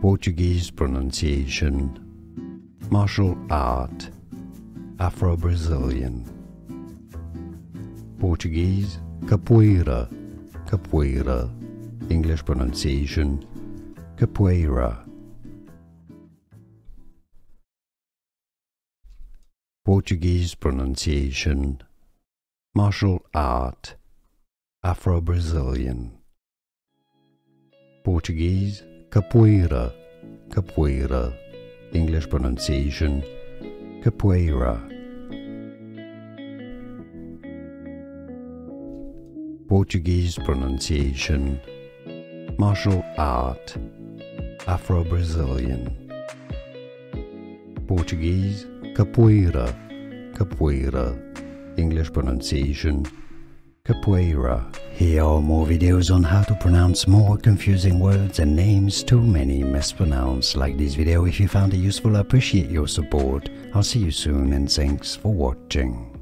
Portuguese pronunciation, martial art, Afro-Brazilian. Portuguese, capoeira, capoeira. English pronunciation, capoeira. Portuguese pronunciation, martial art, Afro-Brazilian. Portuguese, capoeira, capoeira. English pronunciation, capoeira. Portuguese pronunciation, martial art, Afro-Brazilian. Portuguese, capoeira, capoeira. English pronunciation, capoeira. Here are more videos on how to pronounce more confusing words and names too many mispronounced. Like this video if you found it useful. I appreciate your support. I'll see you soon and thanks for watching.